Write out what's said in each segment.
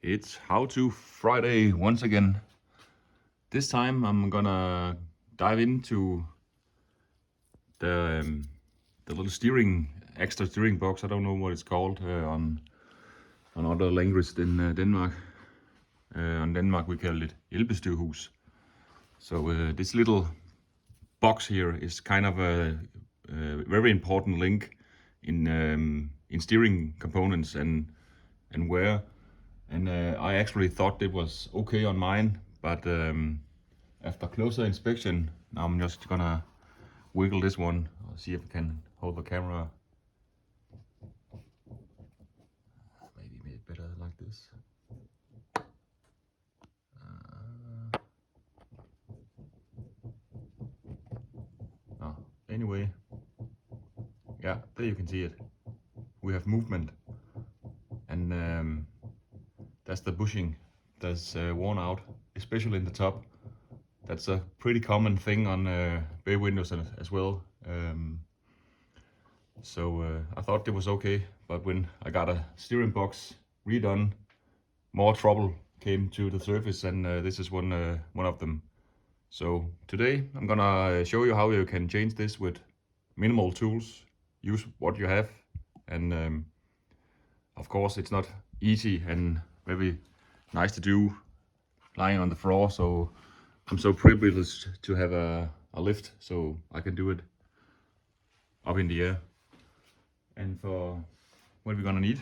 It's How To Friday once again. This time I'm gonna dive into the little extra steering box. I don't know what it's called on other language than Denmark. On Denmark we call it hjælpestøvhus. So this little box here is kind of a very important link in steering components and wear. And I actually thought it was okay on mine, but after closer inspection, now I'm just gonna wiggle this one. I'll see if I can hold the camera. Maybe better like this. Anyway, yeah, there you can see it. We have movement, and that's the bushing that's worn out, especially in the top. That's a pretty common thing on bay windows as well. So I thought it was okay, but when I got a steering box redone, more trouble came to the surface, and this is one of them. So today I'm gonna show you how you can change this with minimal tools. Use what you have, and of course it's not easy and very nice to do lying on the floor, so I'm so privileged to have a lift so I can do it up in the air. And for what we're gonna need,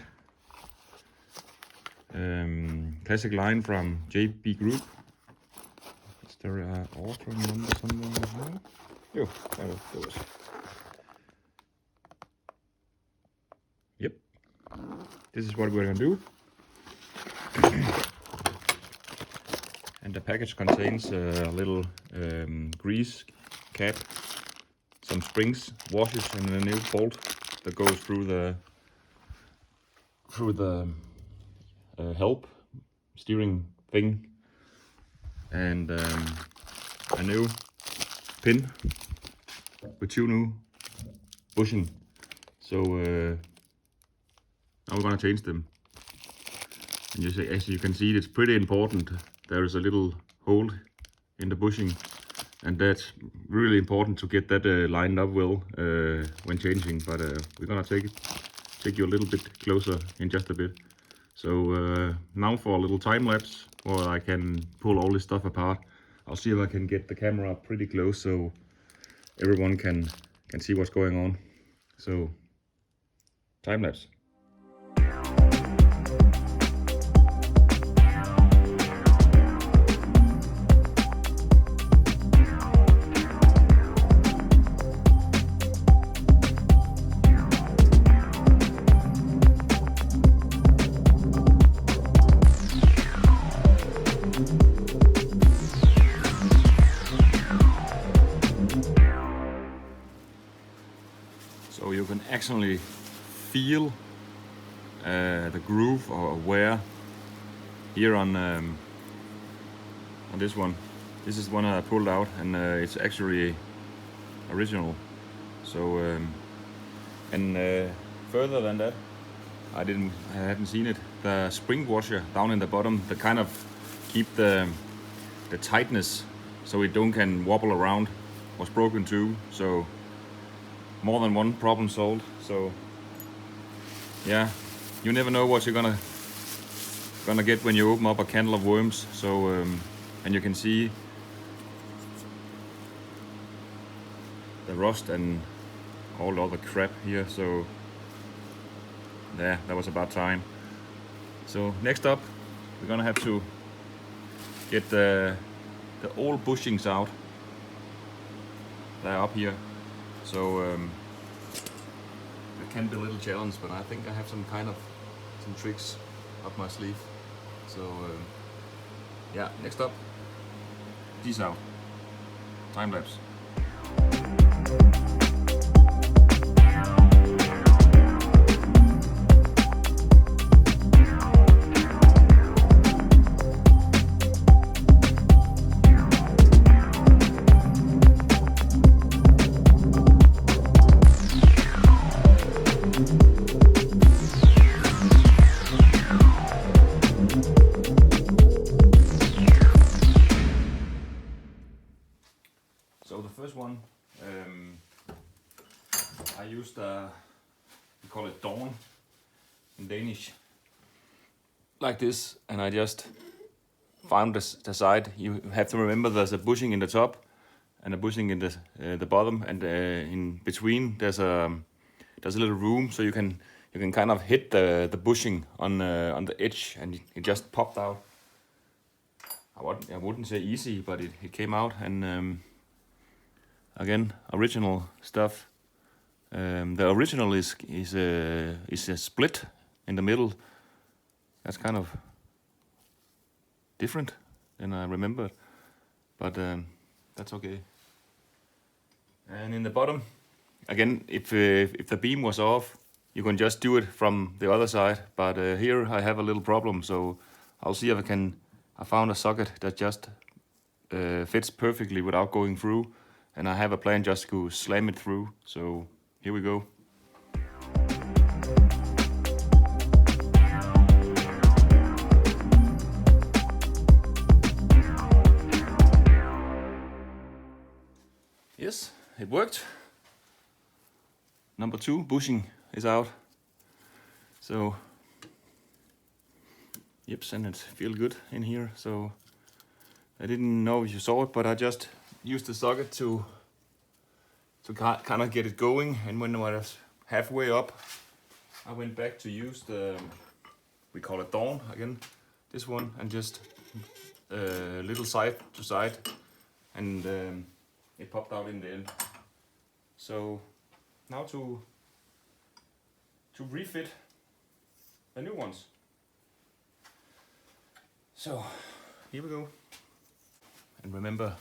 classic line from JB Group. Is there an order number somewhere? Yo, there it goes. Yep, this is what we're gonna do. And the package contains a little grease cap, some springs, washers, and a new bolt that goes through the help steering thing, and a new pin with two new bushing. So now we're gonna change them. And as you can see, it's pretty important. There is a little hole in the bushing, and that's really important to get that lined up well when changing. But we're gonna take you a little bit closer in just a bit. So now for a little time lapse where I can pull all this stuff apart. I'll see if I can get the camera up pretty close so everyone can see what's going on. So time lapse. So you can actually feel the groove or wear here on this one. This is one I pulled out, and it's actually original. So further than that, I hadn't seen it. The spring washer down in the bottom that kind of keep the tightness so it don't can wobble around was broken too. So more than one problem solved. So yeah, you never know what you're gonna get when you open up a can of worms. So and you can see the rust and all the other crap here. So yeah, that was about time. So next up, we're gonna have to get the old bushings out. They're up here. So it can be a little challenge, but I think I have some tricks up my sleeve. So yeah, next up, these out. Time lapse. one. I used we call it dawn in Danish, like this, and I just found the side. You have to remember there's a bushing in the top and a bushing in the bottom, and in between there's a little room, so you can kind of hit the bushing on the edge, and it just popped out. I wouldn't say easy, but it came out, and again, original stuff. The original is a split in the middle. That's kind of different than I remembered, but that's okay. And in the bottom, again, if the beam was off, you can just do it from the other side. But here I have a little problem, so I'll see if I found a socket that just fits perfectly without going through, and I have a plan just to slam it through. So here we go. Yes, it worked. Number 2 bushing is out. So, yips, and it feels good in here. So I didn't know if you saw it, but I just used the socket to kind of get it going. And when I was halfway up, I went back to use we call it dawn again, this one, and just little side to side, and it popped out in the end. So now to refit the new ones. So here we go. And remember,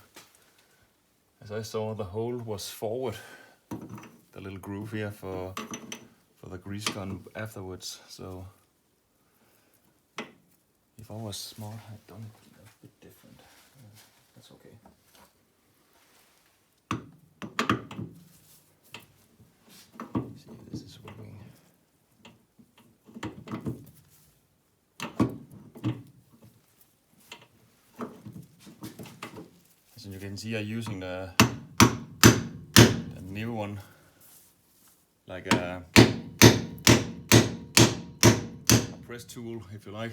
as I saw, the hole was forward, the little groove here for the grease gun afterwards. So if I was smart, I'd done it a bit different. That's okay. See if this is working. As you can see, I'm using the new one, like a press tool, if you like.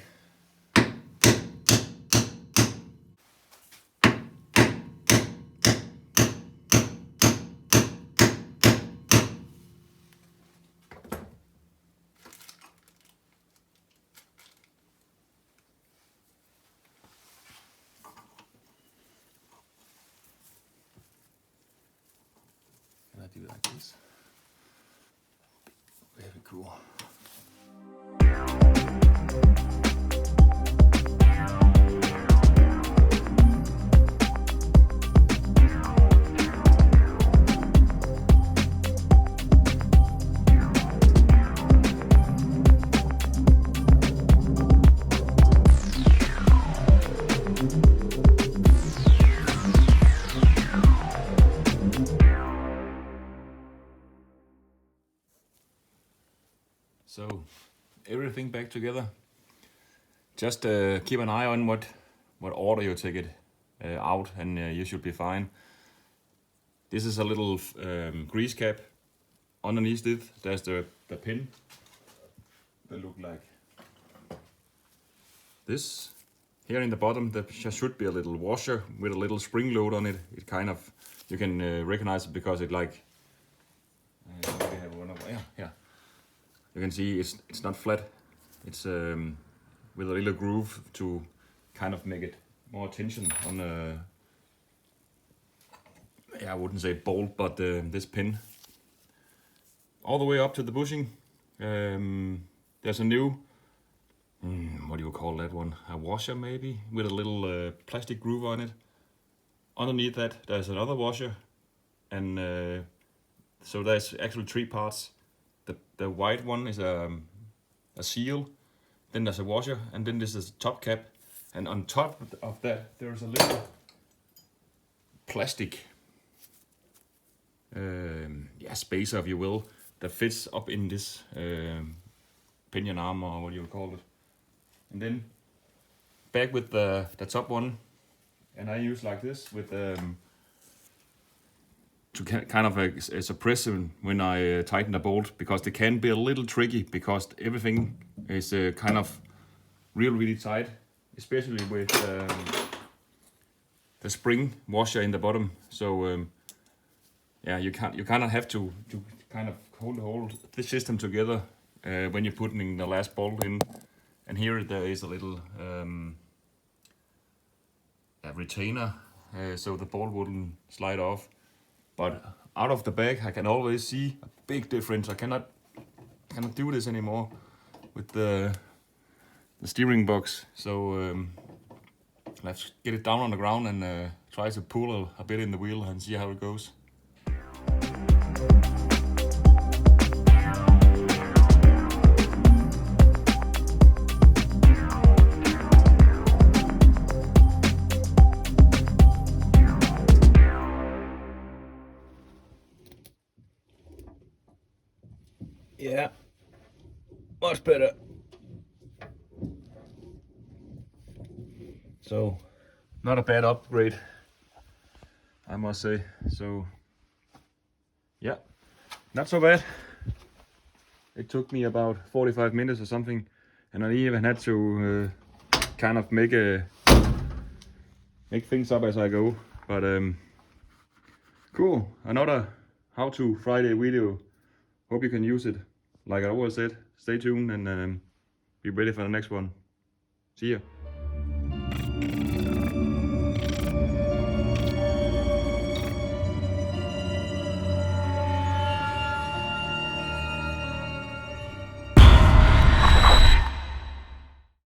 And I do it like this. Very cool. So everything back together. Just keep an eye on what order you take it out, and you should be fine. This is a little grease cap. Underneath it, there's the pin. They look like this. Here in the bottom, there should be a little washer with a little spring load on it. It kind of, you can recognize it because it like. Yeah. You can see it's not flat. It's with a little groove to kind of make it more tension on I wouldn't say bolt, but this pin. All the way up to the bushing. There's a new, what do you call that one? A washer maybe, with a little plastic groove on it. Underneath that there's another washer, and so there's actually 3 parts. The white one is a seal, then there's a washer, and then this is a top cap, and on top of that there's a little plastic spacer, if you will, that fits up in this pinion arm, or what you would call it. And then back with the top one, and I use like this with kind of suppress them when I tighten the bolt, because they can be a little tricky because everything is kind of really tight, especially with the spring washer in the bottom. So yeah, you kind of have to kind of hold this system together when you're putting the last bolt in. And here there is a little a retainer, so the bolt wouldn't slide off. But out of the bag, I can always see a big difference. I cannot do this anymore with the steering box. So let's get it down on the ground and try to pull a bit in the wheel and see how it goes. Yeah, much better. So, not a bad upgrade, I must say. So, yeah, not so bad. It took me about 45 minutes or something, and I even had to kind of make things up as I go. But cool, another how-to Friday video. Hope you can use it. Like I always said, stay tuned and be ready for the next one. See ya.